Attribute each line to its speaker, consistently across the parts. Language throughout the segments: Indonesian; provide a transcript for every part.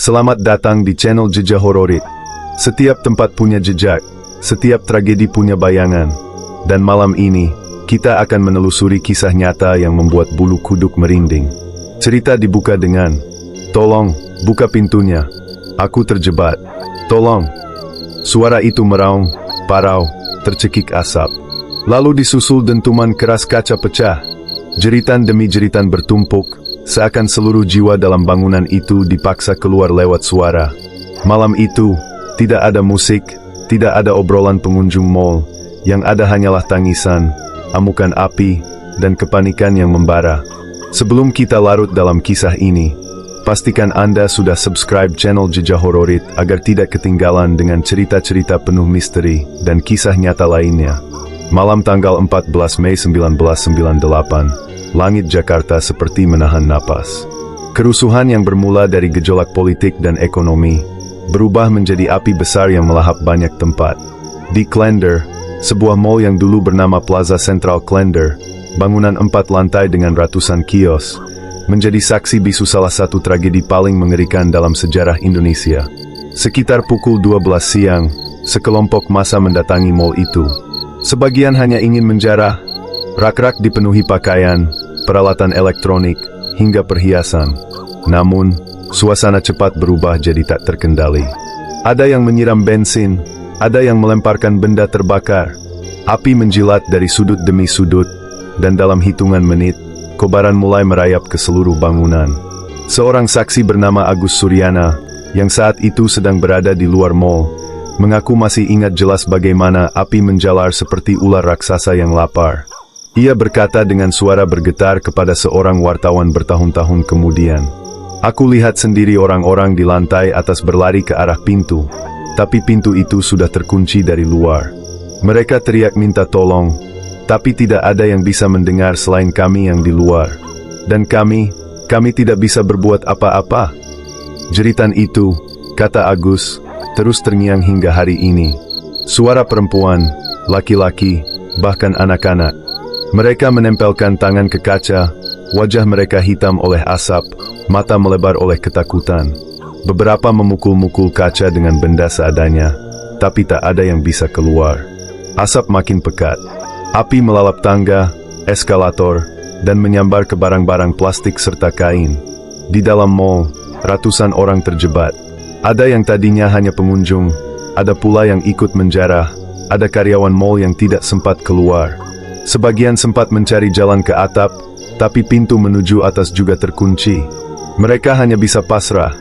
Speaker 1: Selamat datang di channel Jejak Hororit. Setiap tempat punya jejak, setiap tragedi punya bayangan. Dan malam ini, kita akan menelusuri kisah nyata yang membuat bulu kuduk merinding. Cerita dibuka dengan, "Tolong, buka pintunya. Aku terjebak. Tolong." Suara itu meraung, parau, tercekik asap. Lalu disusul dentuman keras kaca pecah. Jeritan demi jeritan bertumpuk, seakan seluruh jiwa dalam bangunan itu dipaksa keluar lewat suara. Malam itu, tidak ada musik, tidak ada obrolan pengunjung mal. Yang ada hanyalah tangisan, amukan api, dan kepanikan yang membara. Sebelum kita larut dalam kisah ini, pastikan Anda sudah subscribe channel Jejak Hororit agar tidak ketinggalan dengan cerita-cerita penuh misteri dan kisah nyata lainnya. Malam tanggal 14 Mei 1998, langit Jakarta seperti menahan napas. Kerusuhan yang bermula dari gejolak politik dan ekonomi, berubah menjadi api besar yang melahap banyak tempat. Di Klender, sebuah mall yang dulu bernama Plaza Central Klender, bangunan 4 lantai dengan ratusan kios, menjadi saksi bisu salah satu tragedi paling mengerikan dalam sejarah Indonesia. Sekitar pukul 12 siang, sekelompok massa mendatangi mall itu. Sebagian hanya ingin menjarah. Rak-rak dipenuhi pakaian, peralatan elektronik, hingga perhiasan. Namun, suasana cepat berubah jadi tak terkendali. Ada yang menyiram bensin, ada yang melemparkan benda terbakar. Api menjilat dari sudut demi sudut, dan dalam hitungan menit, kobaran mulai merayap ke seluruh bangunan. Seorang saksi bernama Agus Suryana, yang saat itu sedang berada di luar mall, mengaku masih ingat jelas bagaimana api menjalar seperti ular raksasa yang lapar. Ia berkata dengan suara bergetar kepada seorang wartawan bertahun-tahun kemudian, "Aku lihat sendiri orang-orang di lantai atas berlari ke arah pintu, tapi pintu itu sudah terkunci dari luar. Mereka teriak minta tolong, tapi tidak ada yang bisa mendengar selain kami yang di luar. Dan kami tidak bisa berbuat apa-apa." Jeritan itu, kata Agus, terus terngiang hingga hari ini. Suara perempuan, laki-laki, bahkan anak-anak. Mereka menempelkan tangan ke kaca, wajah mereka hitam oleh asap, mata melebar oleh ketakutan. Beberapa memukul-mukul kaca dengan benda seadanya, tapi tak ada yang bisa keluar. Asap makin pekat. Api melalap tangga, eskalator, dan menyambar ke barang-barang plastik serta kain. Di dalam mall, ratusan orang terjebak. Ada yang tadinya hanya pengunjung, ada pula yang ikut menjarah, ada karyawan mall yang tidak sempat keluar. Sebagian sempat mencari jalan ke atap, tapi pintu menuju atas juga terkunci. Mereka hanya bisa pasrah.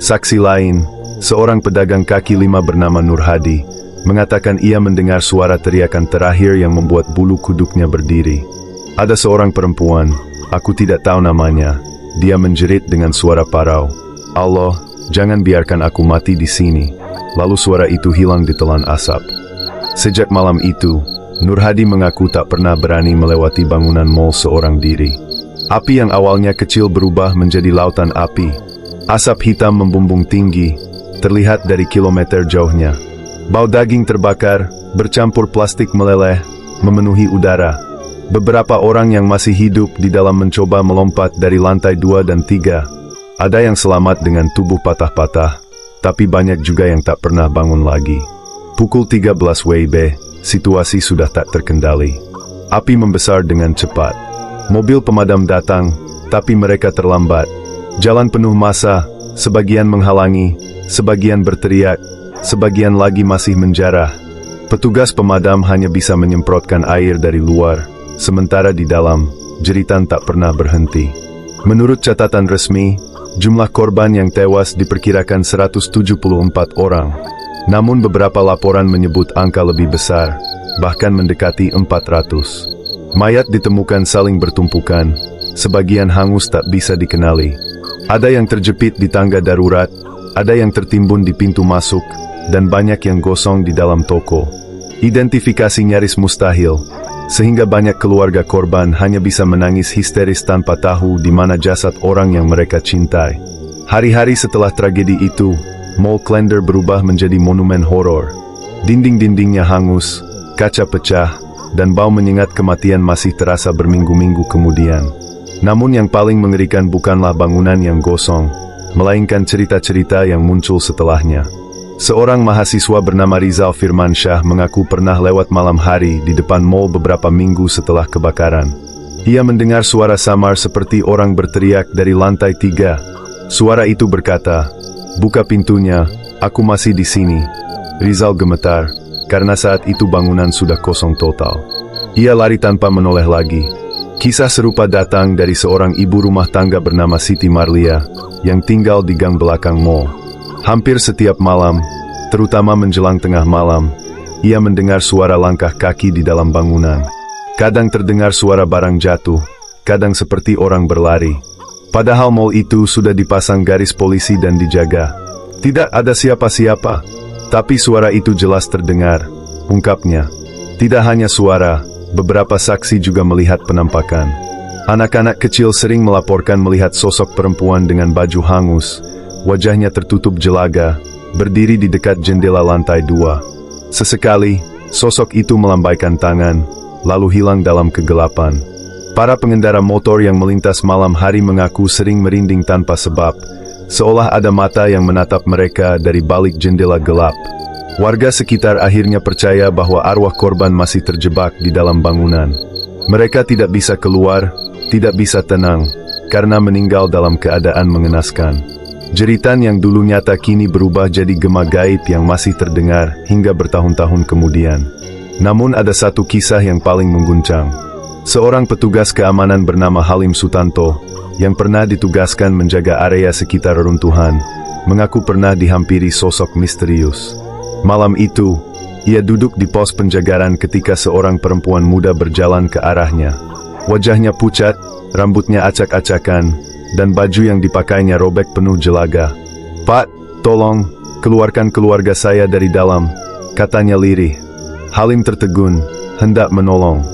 Speaker 1: Saksi lain, seorang pedagang kaki lima bernama Nur Hadi, mengatakan ia mendengar suara teriakan terakhir yang membuat bulu kuduknya berdiri. Ada seorang perempuan, aku tidak tahu namanya, dia menjerit dengan suara parau, "Allah, jangan biarkan aku mati di sini." Lalu suara itu hilang ditelan asap. Sejak malam itu, Nur Hadi mengaku tak pernah berani melewati bangunan mall seorang diri. Api yang awalnya kecil berubah menjadi lautan api. Asap hitam membumbung tinggi, terlihat dari kilometer jauhnya. Bau daging terbakar, bercampur plastik meleleh, memenuhi udara. Beberapa orang yang masih hidup di dalam mencoba melompat dari lantai 2 dan 3. Ada yang selamat dengan tubuh patah-patah, tapi banyak juga yang tak pernah bangun lagi. Pukul 13 WIB, situasi sudah tak terkendali. Api membesar dengan cepat. Mobil pemadam datang, tapi mereka terlambat. Jalan penuh massa, sebagian menghalangi, sebagian berteriak, sebagian lagi masih menjarah. Petugas pemadam hanya bisa menyemprotkan air dari luar, sementara di dalam, jeritan tak pernah berhenti. Menurut catatan resmi, jumlah korban yang tewas diperkirakan 174 orang. Namun beberapa laporan menyebut angka lebih besar, bahkan mendekati 400. Mayat ditemukan saling bertumpukan, sebagian hangus tak bisa dikenali. Ada yang terjepit di tangga darurat, ada yang tertimbun di pintu masuk, dan banyak yang gosong di dalam toko. Identifikasi nyaris mustahil, sehingga banyak keluarga korban hanya bisa menangis histeris tanpa tahu di mana jasad orang yang mereka cintai. Hari-hari setelah tragedi itu, Mall Klender berubah menjadi monumen horor. Dinding-dindingnya hangus, kaca pecah, dan bau menyengat kematian masih terasa berminggu-minggu kemudian. Namun yang paling mengerikan bukanlah bangunan yang gosong, melainkan cerita-cerita yang muncul setelahnya. Seorang mahasiswa bernama Rizal Firmansyah mengaku pernah lewat malam hari di depan mal beberapa minggu setelah kebakaran. Ia mendengar suara samar seperti orang berteriak dari lantai 3. Suara itu berkata, "Buka pintunya, aku masih di sini." Rizal gemetar, karena saat itu bangunan sudah kosong total. Ia lari tanpa menoleh lagi. Kisah serupa datang dari seorang ibu rumah tangga bernama Siti Marlia, yang tinggal di gang belakang mall. Hampir setiap malam, terutama menjelang tengah malam, ia mendengar suara langkah kaki di dalam bangunan. Kadang terdengar suara barang jatuh, kadang seperti orang berlari. Padahal mall itu sudah dipasang garis polisi dan dijaga. Tidak ada siapa-siapa, tapi suara itu jelas terdengar, ungkapnya. Tidak hanya suara, beberapa saksi juga melihat penampakan. Anak-anak kecil sering melaporkan melihat sosok perempuan dengan baju hangus, wajahnya tertutup jelaga, berdiri di dekat jendela lantai 2. Sesekali, sosok itu melambaikan tangan, lalu hilang dalam kegelapan. Para pengendara motor yang melintas malam hari mengaku sering merinding tanpa sebab, seolah ada mata yang menatap mereka dari balik jendela gelap. Warga sekitar akhirnya percaya bahwa arwah korban masih terjebak di dalam bangunan. Mereka tidak bisa keluar, tidak bisa tenang, karena meninggal dalam keadaan mengenaskan. Jeritan yang dulu nyata kini berubah jadi gema gaib yang masih terdengar hingga bertahun-tahun kemudian. Namun ada satu kisah yang paling mengguncang. Seorang petugas keamanan bernama Halim Sutanto, yang pernah ditugaskan menjaga area sekitar reruntuhan, mengaku pernah dihampiri sosok misterius. Malam itu, ia duduk di pos penjagaan ketika seorang perempuan muda berjalan ke arahnya. Wajahnya pucat, rambutnya acak-acakan, dan baju yang dipakainya robek penuh jelaga. "Pak, tolong, keluarkan keluarga saya dari dalam," katanya lirih. Halim tertegun, hendak menolong.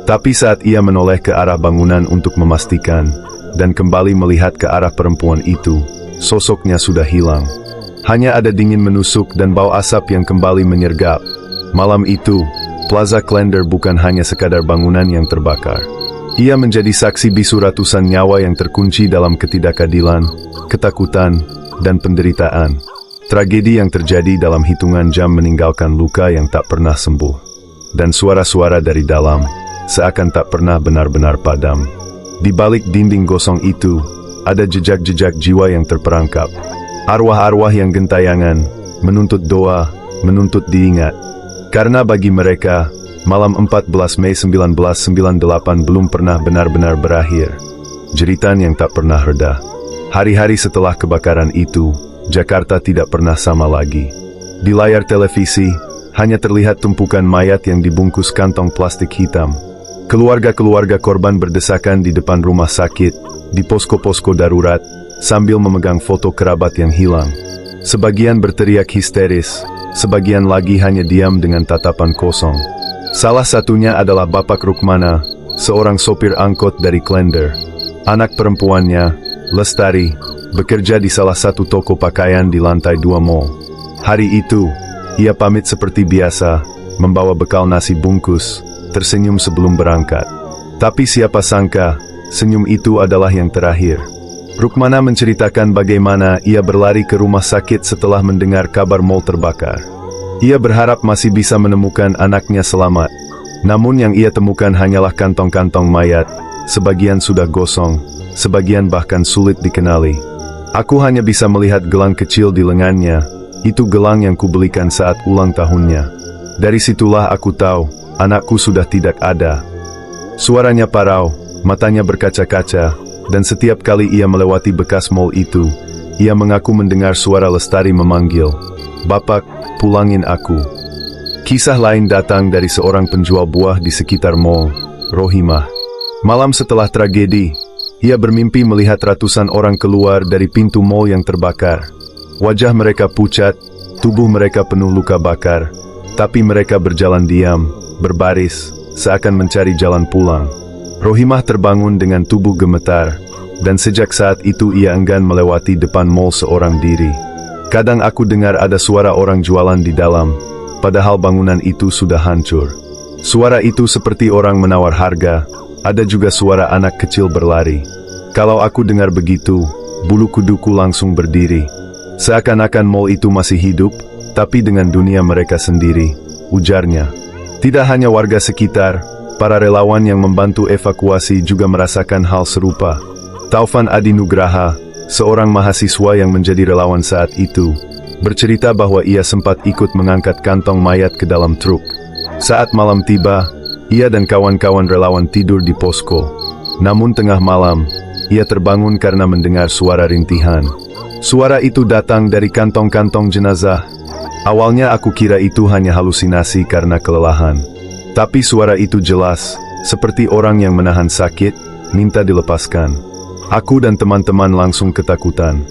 Speaker 1: Tapi saat ia menoleh ke arah bangunan untuk memastikan, dan kembali melihat ke arah perempuan itu, sosoknya sudah hilang. Hanya ada dingin menusuk dan bau asap yang kembali menyergap. Malam itu, Plaza Klender bukan hanya sekadar bangunan yang terbakar. Ia menjadi saksi bisu ratusan nyawa yang terkunci dalam ketidakadilan, ketakutan, dan penderitaan. Tragedi yang terjadi dalam hitungan jam meninggalkan luka yang tak pernah sembuh. Dan suara-suara dari dalam, seakan tak pernah benar-benar padam. Di balik dinding gosong itu, ada jejak-jejak jiwa yang terperangkap. Arwah-arwah yang gentayangan, menuntut doa, menuntut diingat. Karena bagi mereka, malam 14 Mei 1998 belum pernah benar-benar berakhir. Jeritan yang tak pernah reda. Hari-hari setelah kebakaran itu, Jakarta tidak pernah sama lagi. Di layar televisi, hanya terlihat tumpukan mayat yang dibungkus kantong plastik hitam. Keluarga-keluarga korban berdesakan di depan rumah sakit, di posko-posko darurat, sambil memegang foto kerabat yang hilang. Sebagian berteriak histeris, sebagian lagi hanya diam dengan tatapan kosong. Salah satunya adalah Bapak Rukmana, seorang sopir angkot dari Klender. Anak perempuannya, Lestari, bekerja di salah satu toko pakaian di lantai 2 mall. Hari itu, ia pamit seperti biasa, membawa bekal nasi bungkus, tersenyum sebelum berangkat. Tapi siapa sangka, senyum itu adalah yang terakhir. Rukmana menceritakan bagaimana ia berlari ke rumah sakit setelah mendengar kabar mall terbakar. Ia berharap masih bisa menemukan anaknya selamat. Namun yang ia temukan hanyalah kantong-kantong mayat, sebagian sudah gosong, sebagian bahkan sulit dikenali. "Aku hanya bisa melihat gelang kecil di lengannya, itu gelang yang kubelikan saat ulang tahunnya. Dari situlah aku tahu, anakku sudah tidak ada." Suaranya parau, matanya berkaca-kaca, dan setiap kali ia melewati bekas mall itu, ia mengaku mendengar suara Lestari memanggil, "Bapak, pulangin aku." Kisah lain datang dari seorang penjual buah di sekitar mall, Rohimah. Malam setelah tragedi, ia bermimpi melihat ratusan orang keluar dari pintu mall yang terbakar. Wajah mereka pucat, tubuh mereka penuh luka bakar, tapi mereka berjalan diam, berbaris, seakan mencari jalan pulang. Rohimah terbangun dengan tubuh gemetar, dan sejak saat itu ia enggan melewati depan mall seorang diri. "Kadang aku dengar ada suara orang jualan di dalam, padahal bangunan itu sudah hancur. Suara itu seperti orang menawar harga, ada juga suara anak kecil berlari. Kalau aku dengar begitu, bulu kuduku langsung berdiri. Seakan-akan mall itu masih hidup, tapi dengan dunia mereka sendiri, ujarnya. Tidak hanya warga sekitar, para relawan yang membantu evakuasi juga merasakan hal serupa. Taufan Adi Nugraha, seorang mahasiswa yang menjadi relawan saat itu, bercerita bahwa ia sempat ikut mengangkat kantong mayat ke dalam truk. Saat malam tiba, ia dan kawan-kawan relawan tidur di posko. Namun tengah malam, ia terbangun karena mendengar suara rintihan. Suara itu datang dari kantong-kantong jenazah. Awalnya aku kira itu hanya halusinasi karena kelelahan. Tapi suara itu jelas, seperti orang yang menahan sakit, minta dilepaskan. Aku dan teman-teman langsung ketakutan.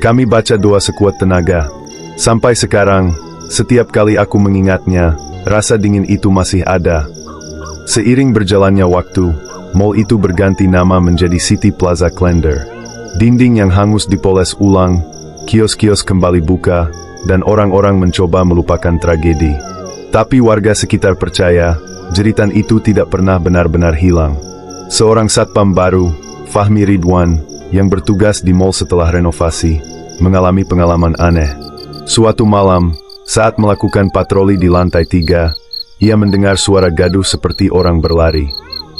Speaker 1: Kami baca doa sekuat tenaga. Sampai sekarang, setiap kali aku mengingatnya, rasa dingin itu masih ada. Seiring berjalannya waktu, mall itu berganti nama menjadi City Plaza Klender. Dinding yang hangus dipoles ulang, kios-kios kembali buka, dan orang-orang mencoba melupakan tragedi. Tapi warga sekitar percaya, jeritan itu tidak pernah benar-benar hilang. Seorang satpam baru, Fahmi Ridwan, yang bertugas di mall setelah renovasi, mengalami pengalaman aneh. Suatu malam, saat melakukan patroli di lantai 3, ia mendengar suara gaduh seperti orang berlari.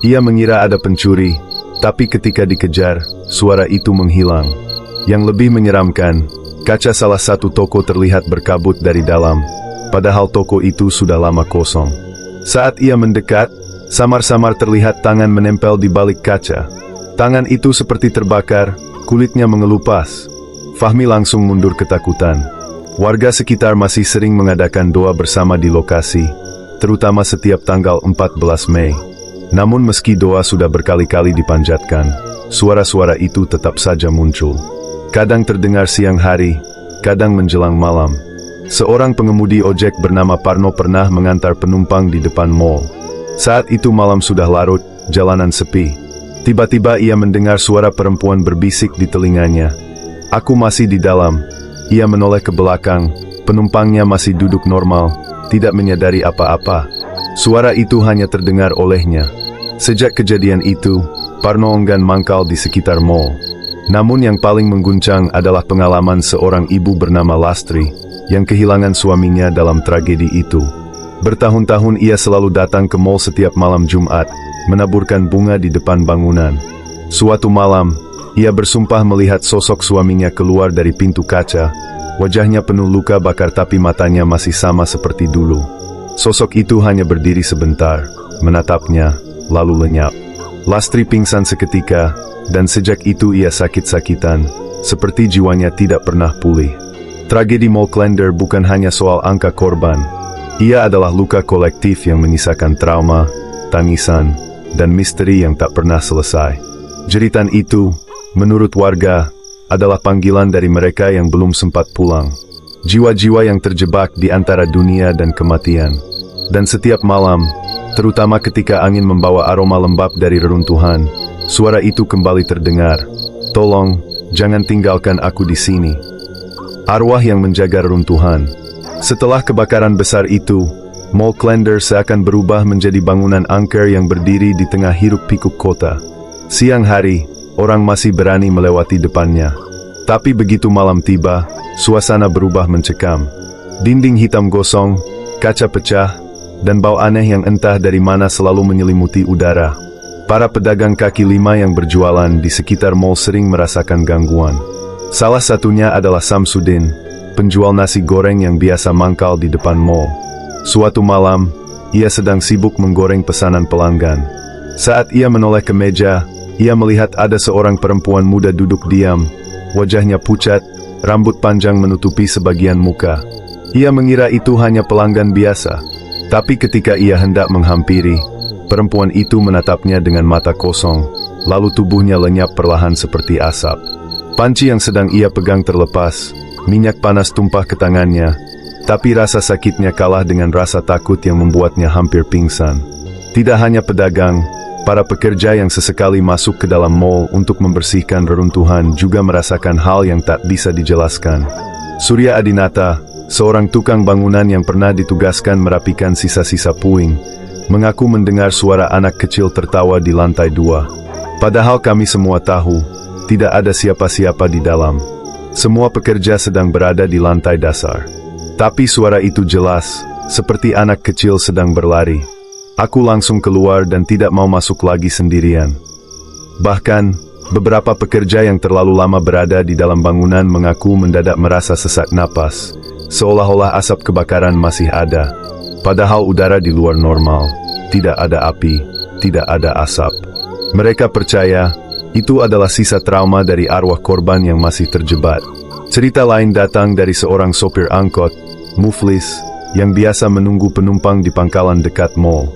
Speaker 1: Ia mengira ada pencuri, tapi ketika dikejar, suara itu menghilang. Yang lebih menyeramkan, kaca salah satu toko terlihat berkabut dari dalam, padahal toko itu sudah lama kosong. Saat ia mendekat, samar-samar terlihat tangan menempel di balik kaca. Tangan itu seperti terbakar, kulitnya mengelupas. Fahmi langsung mundur ketakutan. Warga sekitar masih sering mengadakan doa bersama di lokasi, terutama setiap tanggal 14 Mei. Namun meski doa sudah berkali-kali dipanjatkan, suara-suara itu tetap saja muncul. Kadang terdengar siang hari, kadang menjelang malam. Seorang pengemudi ojek bernama Parno pernah mengantar penumpang di depan mall. Saat itu malam sudah larut, jalanan sepi. Tiba-tiba ia mendengar suara perempuan berbisik di telinganya. "Aku masih di dalam." Ia menoleh ke belakang, penumpangnya masih duduk normal, tidak menyadari apa-apa. Suara itu hanya terdengar olehnya. Sejak kejadian itu, Parno enggan mangkal di sekitar mall. Namun yang paling mengguncang adalah pengalaman seorang ibu bernama Lastri, yang kehilangan suaminya dalam tragedi itu. Bertahun-tahun ia selalu datang ke mall setiap malam Jumat, menaburkan bunga di depan bangunan. Suatu malam, ia bersumpah melihat sosok suaminya keluar dari pintu kaca. Wajahnya penuh luka bakar tapi matanya masih sama seperti dulu. Sosok itu hanya berdiri sebentar, menatapnya, lalu lenyap. Lastri pingsan seketika, dan sejak itu ia sakit-sakitan, seperti jiwanya tidak pernah pulih. Tragedi Mall Klender bukan hanya soal angka korban. Ia adalah luka kolektif yang menyisakan trauma, tangisan, dan misteri yang tak pernah selesai. Jeritan itu, menurut warga, adalah panggilan dari mereka yang belum sempat pulang. Jiwa-jiwa yang terjebak di antara dunia dan kematian. Dan setiap malam, terutama ketika angin membawa aroma lembab dari reruntuhan, suara itu kembali terdengar. "Tolong, jangan tinggalkan aku di sini." Arwah yang menjaga reruntuhan. Setelah kebakaran besar itu, Mall Klender seakan berubah menjadi bangunan angker yang berdiri di tengah hiruk-pikuk kota. Siang hari, orang masih berani melewati depannya. Tapi begitu malam tiba, suasana berubah mencekam. Dinding hitam gosong, kaca pecah, dan bau aneh yang entah dari mana selalu menyelimuti udara. Para pedagang kaki lima yang berjualan di sekitar mall sering merasakan gangguan. Salah satunya adalah Samsudin, penjual nasi goreng yang biasa mangkal di depan mall. Suatu malam, ia sedang sibuk menggoreng pesanan pelanggan. Saat ia menoleh ke meja, ia melihat ada seorang perempuan muda duduk diam. Wajahnya pucat, rambut panjang menutupi sebagian muka. Ia mengira itu hanya pelanggan biasa. Tapi ketika ia hendak menghampiri, perempuan itu menatapnya dengan mata kosong, lalu tubuhnya lenyap perlahan seperti asap. Panci yang sedang ia pegang terlepas, minyak panas tumpah ke tangannya, tapi rasa sakitnya kalah dengan rasa takut yang membuatnya hampir pingsan. Tidak hanya pedagang, para pekerja yang sesekali masuk ke dalam mall untuk membersihkan reruntuhan juga merasakan hal yang tak bisa dijelaskan. Surya Adinata, seorang tukang bangunan yang pernah ditugaskan merapikan sisa-sisa puing, mengaku mendengar suara anak kecil tertawa di lantai 2. Padahal kami semua tahu, Tidak ada siapa-siapa di dalam. Semua pekerja sedang berada di lantai dasar. Tapi suara itu jelas, seperti anak kecil sedang berlari. Aku langsung keluar dan tidak mau masuk lagi sendirian. Bahkan, beberapa pekerja yang terlalu lama berada di dalam bangunan mengaku mendadak merasa sesak napas, seolah-olah asap kebakaran masih ada. Padahal udara di luar normal, tidak ada api, tidak ada asap. Mereka percaya, itu adalah sisa trauma dari arwah korban yang masih terjebak. Cerita lain datang dari seorang sopir angkot, Muflis, yang biasa menunggu penumpang di pangkalan dekat mall.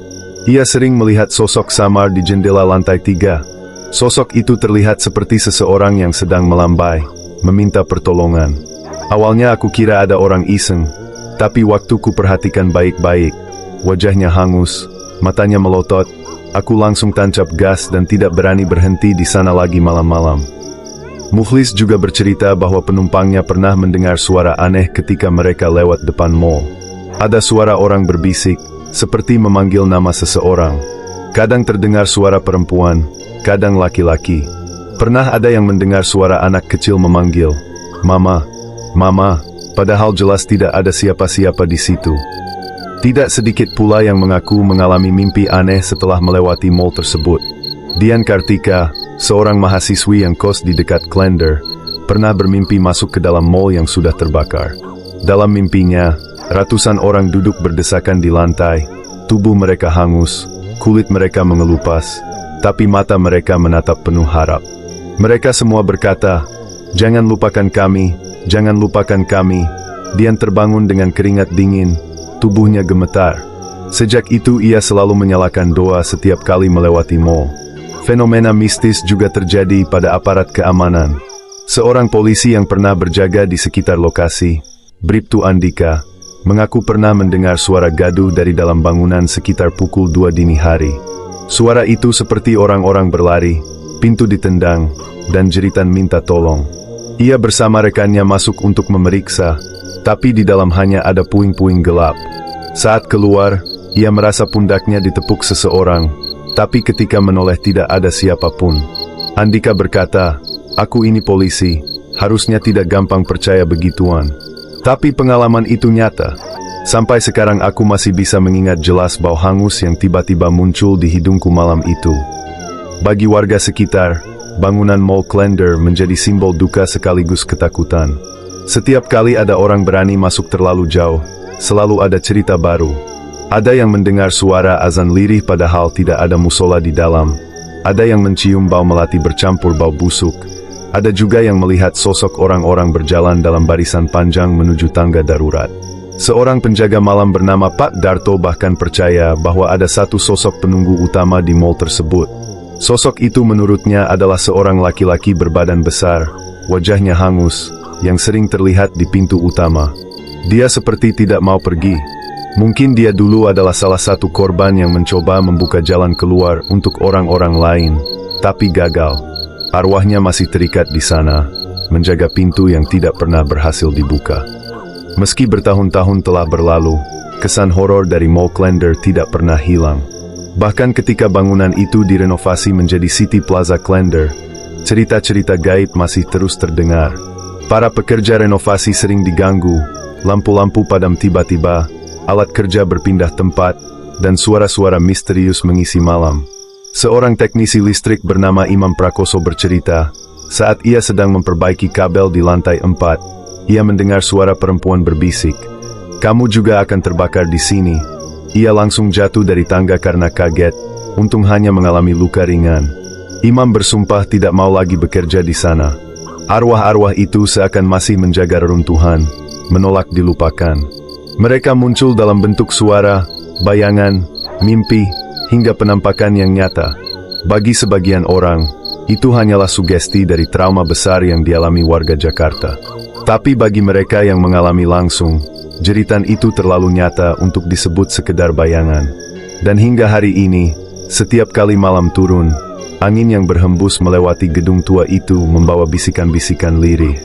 Speaker 1: Ia sering melihat sosok samar di jendela lantai 3. Sosok itu terlihat seperti seseorang yang sedang melambai, meminta pertolongan. Awalnya aku kira ada orang iseng, tapi waktu ku perhatikan baik-baik, wajahnya hangus, matanya melotot. Aku langsung tancap gas dan tidak berani berhenti di sana lagi malam-malam. Muflis juga bercerita bahwa penumpangnya pernah mendengar suara aneh ketika mereka lewat depan mall. Ada suara orang berbisik, seperti memanggil nama seseorang. Kadang terdengar suara perempuan, kadang laki-laki. Pernah ada yang mendengar suara anak kecil memanggil, "Mama, Mama," padahal jelas tidak ada siapa-siapa di situ. Tidak sedikit pula yang mengaku mengalami mimpi aneh setelah melewati mall tersebut. Dian Kartika, seorang mahasiswi yang kos di dekat Klender, pernah bermimpi masuk ke dalam mall yang sudah terbakar. Dalam mimpinya, ratusan orang duduk berdesakan di lantai, tubuh mereka hangus, kulit mereka mengelupas, tapi mata mereka menatap penuh harap. Mereka semua berkata, "Jangan lupakan kami, jangan lupakan kami." Dian terbangun dengan keringat dingin, tubuhnya gemetar. Sejak itu ia selalu menyalakan doa setiap kali melewati mall. Fenomena mistis juga terjadi pada aparat keamanan. Seorang polisi yang pernah berjaga di sekitar lokasi, Bribtu Andika, mengaku pernah mendengar suara gaduh dari dalam bangunan sekitar pukul 2 dini hari. Suara itu seperti orang-orang berlari, pintu ditendang, dan jeritan minta tolong. Ia bersama rekannya masuk untuk memeriksa, tapi di dalam hanya ada puing-puing gelap. Saat keluar, ia merasa pundaknya ditepuk seseorang, tapi ketika menoleh tidak ada siapapun. Andika berkata, "Aku ini polisi, harusnya tidak gampang percaya begituan." Tapi pengalaman itu nyata. Sampai sekarang aku masih bisa mengingat jelas bau hangus yang tiba-tiba muncul di hidungku malam itu. Bagi warga sekitar, bangunan Mall Klender menjadi simbol duka sekaligus ketakutan. Setiap kali ada orang berani masuk terlalu jauh, selalu ada cerita baru. Ada yang mendengar suara azan lirih padahal tidak ada musola di dalam. Ada yang mencium bau melati bercampur bau busuk. Ada juga yang melihat sosok orang-orang berjalan dalam barisan panjang menuju tangga darurat. Seorang penjaga malam bernama Pak Darto bahkan percaya bahwa ada satu sosok penunggu utama di mall tersebut. Sosok itu menurutnya adalah seorang laki-laki berbadan besar, wajahnya hangus, yang sering terlihat di pintu utama. Dia seperti tidak mau pergi. Mungkin dia dulu adalah salah satu korban yang mencoba membuka jalan keluar untuk orang-orang lain, tapi gagal. Arwahnya masih terikat di sana, menjaga pintu yang tidak pernah berhasil dibuka. Meski bertahun-tahun telah berlalu, kesan horor dari Mall Klender tidak pernah hilang. Bahkan ketika bangunan itu direnovasi menjadi City Plaza Klender, cerita-cerita gaib masih terus terdengar. Para pekerja renovasi sering diganggu, lampu-lampu padam tiba-tiba, alat kerja berpindah tempat, dan suara-suara misterius mengisi malam. Seorang teknisi listrik bernama Imam Prakoso bercerita, saat ia sedang memperbaiki kabel di lantai 4, ia mendengar suara perempuan berbisik, "Kamu juga akan terbakar di sini." Ia langsung jatuh dari tangga karena kaget, untung hanya mengalami luka ringan. Imam bersumpah tidak mau lagi bekerja di sana. Arwah-arwah itu seakan masih menjaga reruntuhan, menolak dilupakan. Mereka muncul dalam bentuk suara, bayangan, mimpi, hingga penampakan yang nyata. Bagi sebagian orang, itu hanyalah sugesti dari trauma besar yang dialami warga Jakarta. Tapi bagi mereka yang mengalami langsung, jeritan itu terlalu nyata untuk disebut sekedar bayangan. Dan hingga hari ini, setiap kali malam turun, angin yang berhembus melewati gedung tua itu membawa bisikan-bisikan lirih.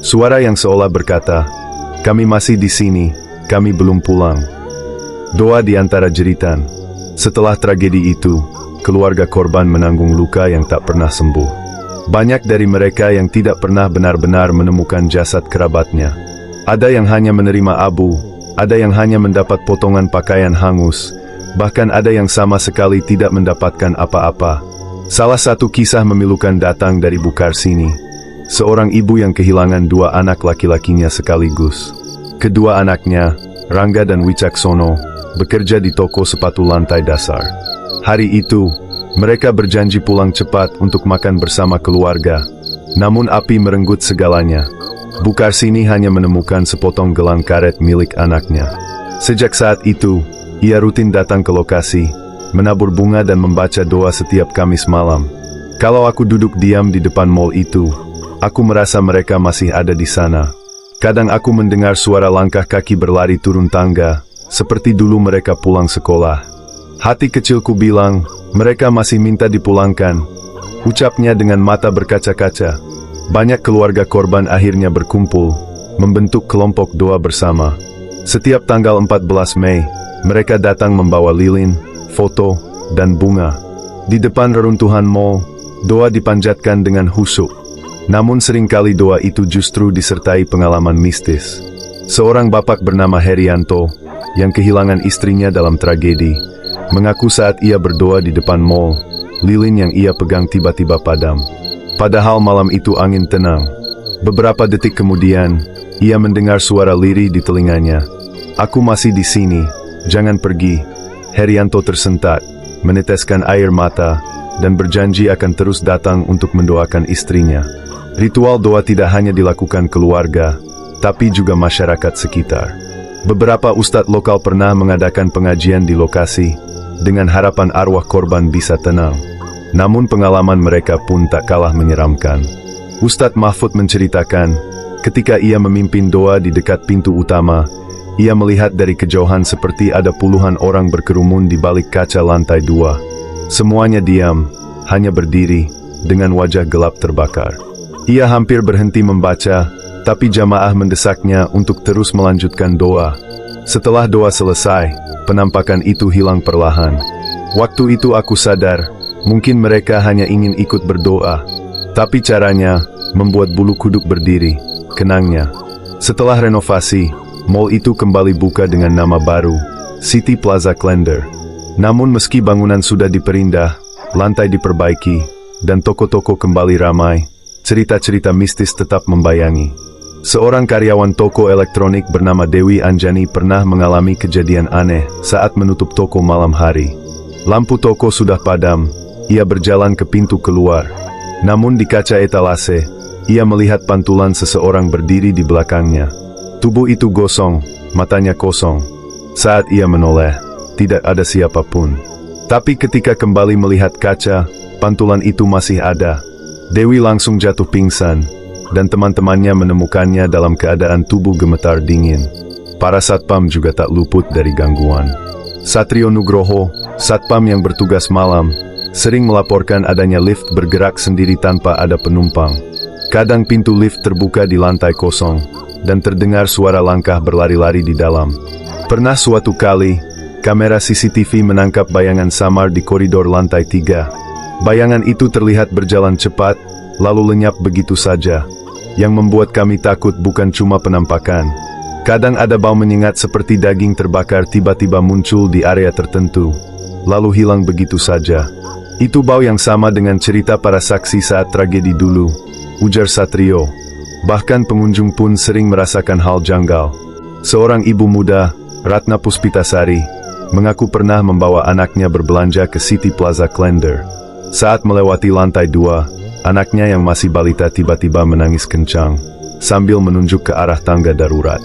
Speaker 1: Suara yang seolah berkata, "Kami masih di sini, kami belum pulang." Doa di antara jeritan. Setelah tragedi itu, keluarga korban menanggung luka yang tak pernah sembuh. Banyak dari mereka yang tidak pernah benar-benar menemukan jasad kerabatnya. Ada yang hanya menerima abu, ada yang hanya mendapat potongan pakaian hangus, bahkan ada yang sama sekali tidak mendapatkan apa-apa. Salah satu kisah memilukan datang dari Bukarsini, seorang ibu yang kehilangan 2 anak laki-lakinya sekaligus. Kedua anaknya, Rangga dan Wicaksono, bekerja di toko sepatu lantai dasar. Hari itu, mereka berjanji pulang cepat untuk makan bersama keluarga. Namun api merenggut segalanya. Bukarsini hanya menemukan sepotong gelang karet milik anaknya. Sejak saat itu, ia rutin datang ke lokasi, menabur bunga dan membaca doa setiap Kamis malam. Kalau aku duduk diam di depan mall itu, aku merasa mereka masih ada di sana. Kadang aku mendengar suara langkah kaki berlari turun tangga, seperti dulu mereka pulang sekolah. Hati kecilku bilang, mereka masih minta dipulangkan. Ucapnya dengan mata berkaca-kaca. Banyak keluarga korban akhirnya berkumpul, membentuk kelompok doa bersama. Setiap tanggal 14 Mei, mereka datang membawa lilin, foto, dan bunga. Di depan reruntuhan mall, doa dipanjatkan dengan khusyuk. Namun seringkali doa itu justru disertai pengalaman mistis. Seorang bapak bernama Herianto, yang kehilangan istrinya dalam tragedi, mengaku saat ia berdoa di depan mall, lilin yang ia pegang tiba-tiba padam. Padahal malam itu angin tenang. Beberapa detik kemudian, ia mendengar suara lirih di telinganya. "Aku masih di sini, jangan pergi." Herianto tersentak, meneteskan air mata, dan berjanji akan terus datang untuk mendoakan istrinya. Ritual doa tidak hanya dilakukan keluarga, tapi juga masyarakat sekitar. Beberapa ustadz lokal pernah mengadakan pengajian di lokasi, dengan harapan arwah korban bisa tenang. Namun pengalaman mereka pun tak kalah menyeramkan. Ustadz Mahfud menceritakan, ketika ia memimpin doa di dekat pintu utama, ia melihat dari kejauhan seperti ada puluhan orang berkerumun di balik kaca lantai 2. Semuanya diam, hanya berdiri, dengan wajah gelap terbakar. Ia hampir berhenti membaca, tapi jamaah mendesaknya untuk terus melanjutkan doa. Setelah doa selesai, penampakan itu hilang perlahan. Waktu itu aku sadar, mungkin mereka hanya ingin ikut berdoa. Tapi caranya, membuat bulu kuduk berdiri, kenangnya. Setelah renovasi, mall itu kembali buka dengan nama baru, City Plaza Klender. Namun meski bangunan sudah diperindah, lantai diperbaiki, dan toko-toko kembali ramai, cerita-cerita mistis tetap membayangi. Seorang karyawan toko elektronik bernama Dewi Anjani pernah mengalami kejadian aneh saat menutup toko malam hari. Lampu toko sudah padam, ia berjalan ke pintu keluar. Namun di kaca etalase, ia melihat pantulan seseorang berdiri di belakangnya. Tubuh itu gosong, matanya kosong. Saat ia menoleh, tidak ada siapapun. Tapi ketika kembali melihat kaca, pantulan itu masih ada. Dewi langsung jatuh pingsan, dan teman-temannya menemukannya dalam keadaan tubuh gemetar dingin. Para satpam juga tak luput dari gangguan. Satrio Nugroho, satpam yang bertugas malam, sering melaporkan adanya lift bergerak sendiri tanpa ada penumpang. Kadang pintu lift terbuka di lantai kosong, dan terdengar suara langkah berlari-lari di dalam. Pernah suatu kali, kamera CCTV menangkap bayangan samar di koridor lantai 3. Bayangan itu terlihat berjalan cepat, lalu lenyap begitu saja. Yang membuat kami takut bukan cuma penampakan. Kadang ada bau menyengat seperti daging terbakar tiba-tiba muncul di area tertentu, lalu hilang begitu saja. Itu bau yang sama dengan cerita para saksi saat tragedi dulu, ujar Satrio. Bahkan pengunjung pun sering merasakan hal janggal. Seorang ibu muda, Ratna Puspitasari, mengaku pernah membawa anaknya berbelanja ke City Plaza Klender. Saat melewati lantai 2, anaknya yang masih balita tiba-tiba menangis kencang, sambil menunjuk ke arah tangga darurat.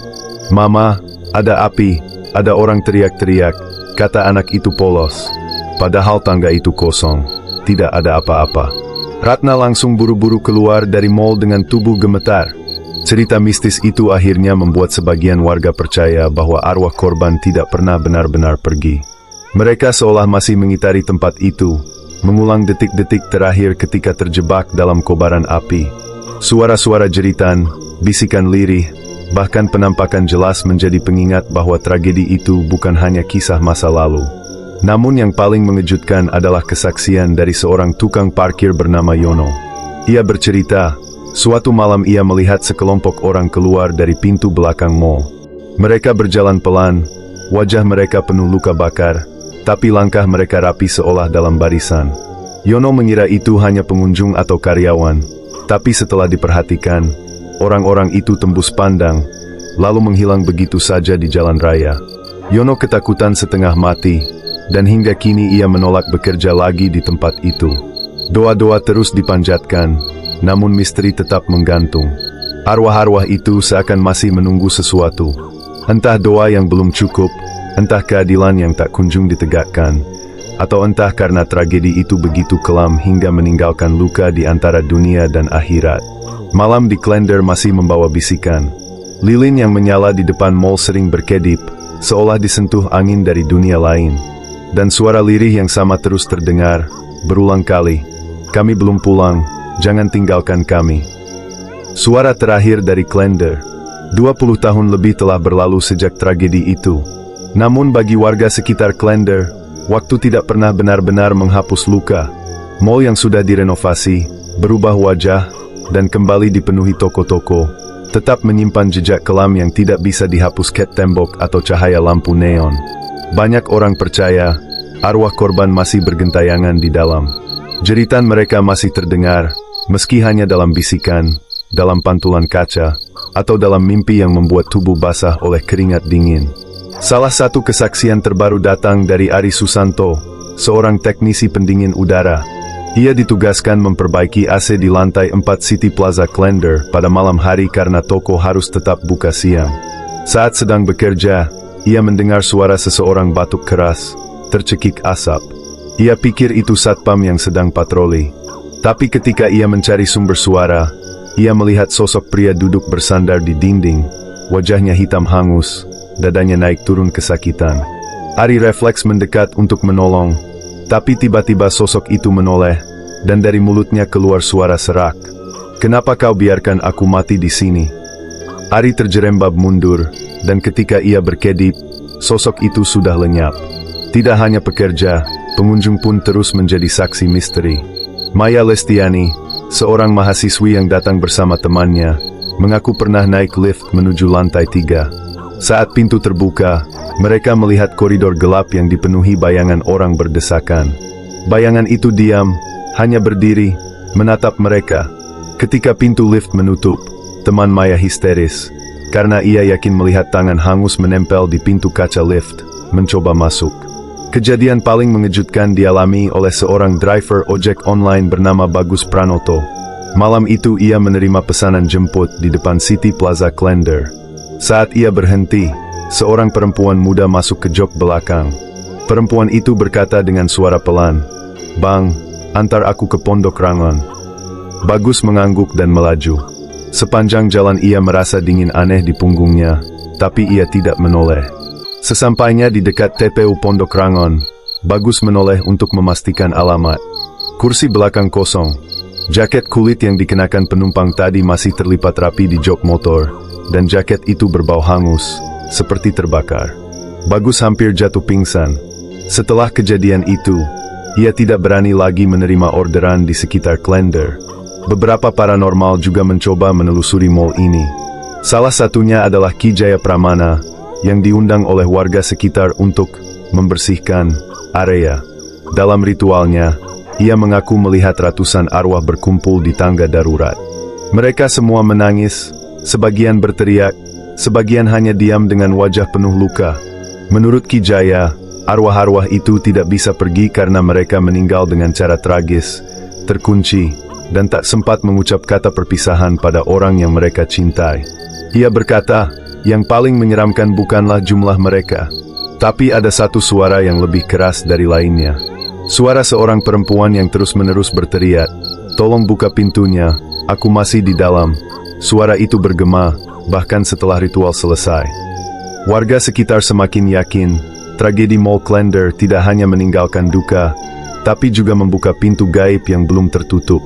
Speaker 1: "Mama, ada api, ada orang teriak-teriak," kata anak itu polos. Padahal tangga itu kosong, tidak ada apa-apa. Ratna langsung buru-buru keluar dari mall dengan tubuh gemetar. Cerita mistis itu akhirnya membuat sebagian warga percaya bahwa arwah korban tidak pernah benar-benar pergi. Mereka seolah masih mengitari tempat itu, mengulang detik-detik terakhir ketika terjebak dalam kobaran api. Suara-suara jeritan, bisikan lirih, bahkan penampakan jelas menjadi pengingat bahwa tragedi itu bukan hanya kisah masa lalu. Namun yang paling mengejutkan adalah kesaksian dari seorang tukang parkir bernama Yono. Ia bercerita, suatu malam ia melihat sekelompok orang keluar dari pintu belakang mall. Mereka berjalan pelan, wajah mereka penuh luka bakar, tapi langkah mereka rapi seolah dalam barisan. Yono mengira itu hanya pengunjung atau karyawan, tapi setelah diperhatikan, orang-orang itu tembus pandang, lalu menghilang begitu saja di jalan raya. Yono ketakutan setengah mati, dan hingga kini ia menolak bekerja lagi di tempat itu. Doa-doa terus dipanjatkan, namun misteri tetap menggantung. Arwah-arwah itu seakan masih menunggu sesuatu. Entah doa yang belum cukup, entah keadilan yang tak kunjung ditegakkan, atau entah karena tragedi itu begitu kelam hingga meninggalkan luka di antara dunia dan akhirat. Malam di Klender masih membawa bisikan. Lilin yang menyala di depan mall sering berkedip, seolah disentuh angin dari dunia lain. Dan suara lirih yang sama terus terdengar, berulang kali. Kami belum pulang, jangan tinggalkan kami. Suara terakhir dari Klender. 20 tahun lebih telah berlalu sejak tragedi itu. Namun bagi warga sekitar Klender, waktu tidak pernah benar-benar menghapus luka. Mall yang sudah direnovasi, berubah wajah, dan kembali dipenuhi toko-toko, tetap menyimpan jejak kelam yang tidak bisa dihapus cat tembok atau cahaya lampu neon. Banyak orang percaya, arwah korban masih bergentayangan di dalam. Jeritan mereka masih terdengar, meski hanya dalam bisikan, dalam pantulan kaca, atau dalam mimpi yang membuat tubuh basah oleh keringat dingin. Salah satu kesaksian terbaru datang dari Ari Susanto, seorang teknisi pendingin udara. Ia ditugaskan memperbaiki AC di lantai 4 City Plaza Klender pada malam hari karena toko harus tetap buka siang. Saat sedang bekerja, ia mendengar suara seseorang batuk keras, tercekik asap. Ia pikir itu satpam yang sedang patroli. Tapi ketika ia mencari sumber suara, ia melihat sosok pria duduk bersandar di dinding, wajahnya hitam hangus, dadanya naik turun kesakitan. Ari refleks mendekat untuk menolong, tapi tiba-tiba sosok itu menoleh, dan dari mulutnya keluar suara serak. "Kenapa kau biarkan aku mati di sini?" Ari terjerembab mundur, dan ketika ia berkedip, sosok itu sudah lenyap. Tidak hanya pekerja, pengunjung pun terus menjadi saksi misteri. Maya Lestiani, seorang mahasiswi yang datang bersama temannya, mengaku pernah naik lift menuju lantai 3. Saat pintu terbuka, mereka melihat koridor gelap yang dipenuhi bayangan orang berdesakan. Bayangan itu diam, hanya berdiri, menatap mereka. Ketika pintu lift menutup, teman Maya histeris, karena ia yakin melihat tangan hangus menempel di pintu kaca lift, mencoba masuk. Kejadian paling mengejutkan dialami oleh seorang driver ojek online bernama Bagus Pranoto. Malam itu ia menerima pesanan jemput di depan City Plaza Klender. Saat ia berhenti, seorang perempuan muda masuk ke jok belakang. Perempuan itu berkata dengan suara pelan, "Bang, antar aku ke Pondok Rangon." Bagus mengangguk dan melaju. Sepanjang jalan ia merasa dingin aneh di punggungnya, tapi ia tidak menoleh. Sesampainya di dekat TPU Pondok Rangon, Bagus menoleh untuk memastikan alamat. Kursi belakang kosong. Jaket kulit yang dikenakan penumpang tadi masih terlipat rapi di jok motor, dan jaket itu berbau hangus, seperti terbakar. Bagus hampir jatuh pingsan. Setelah kejadian itu, ia tidak berani lagi menerima orderan di sekitar Klender. Beberapa paranormal juga mencoba menelusuri mall ini. Salah satunya adalah Ki Jaya Pramana, yang diundang oleh warga sekitar untuk membersihkan area. Dalam ritualnya, ia mengaku melihat ratusan arwah berkumpul di tangga darurat. Mereka semua menangis, sebagian berteriak, sebagian hanya diam dengan wajah penuh luka. Menurut Ki Jaya, arwah-arwah itu tidak bisa pergi karena mereka meninggal dengan cara tragis, terkunci, dan tak sempat mengucap kata perpisahan pada orang yang mereka cintai. Ia berkata, yang paling menyeramkan bukanlah jumlah mereka, tapi ada satu suara yang lebih keras dari lainnya. Suara seorang perempuan yang terus-menerus berteriak, "Tolong buka pintunya, aku masih di dalam." Suara itu bergema, bahkan setelah ritual selesai. Warga sekitar semakin yakin, tragedi Mall Klender tidak hanya meninggalkan duka, tapi juga membuka pintu gaib yang belum tertutup.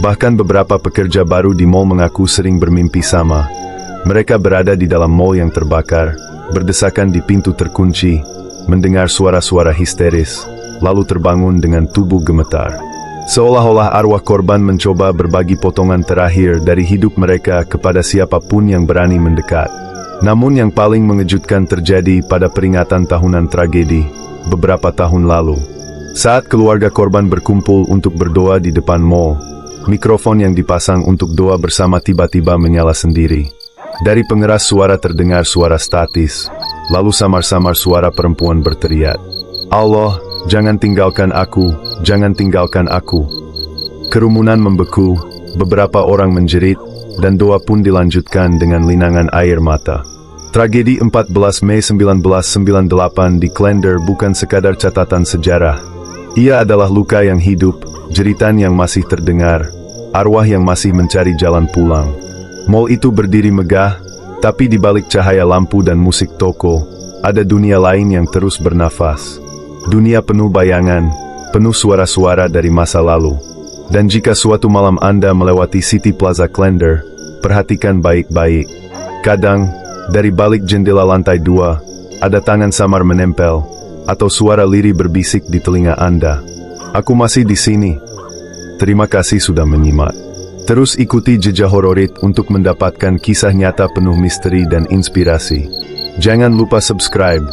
Speaker 1: Bahkan beberapa pekerja baru di mall mengaku sering bermimpi sama. Mereka berada di dalam mall yang terbakar, berdesakan di pintu terkunci, mendengar suara-suara histeris, lalu terbangun dengan tubuh gemetar. Seolah-olah arwah korban mencoba berbagi potongan terakhir dari hidup mereka kepada siapapun yang berani mendekat. Namun yang paling mengejutkan terjadi pada peringatan tahunan tragedi beberapa tahun lalu. Saat keluarga korban berkumpul untuk berdoa di depan mall, mikrofon yang dipasang untuk doa bersama tiba-tiba menyala sendiri. Dari pengeras suara terdengar suara statis, lalu samar-samar suara perempuan berteriak, "Allah, jangan tinggalkan aku, jangan tinggalkan aku." Kerumunan membeku, beberapa orang menjerit, dan doa pun dilanjutkan dengan linangan air mata. Tragedi 14 Mei 1998 di Klender bukan sekadar catatan sejarah. Ia adalah luka yang hidup, jeritan yang masih terdengar, arwah yang masih mencari jalan pulang. Mall itu berdiri megah, tapi di balik cahaya lampu dan musik toko, ada dunia lain yang terus bernafas. Dunia penuh bayangan, penuh suara-suara dari masa lalu. Dan jika suatu malam Anda melewati City Plaza Klender, perhatikan baik-baik. Kadang, dari balik jendela lantai 2, ada tangan samar menempel, atau suara lirih berbisik di telinga Anda. "Aku masih di sini." Terima kasih sudah menyimak. Terus ikuti Jejak Hororit untuk mendapatkan kisah nyata penuh misteri dan inspirasi. Jangan lupa subscribe.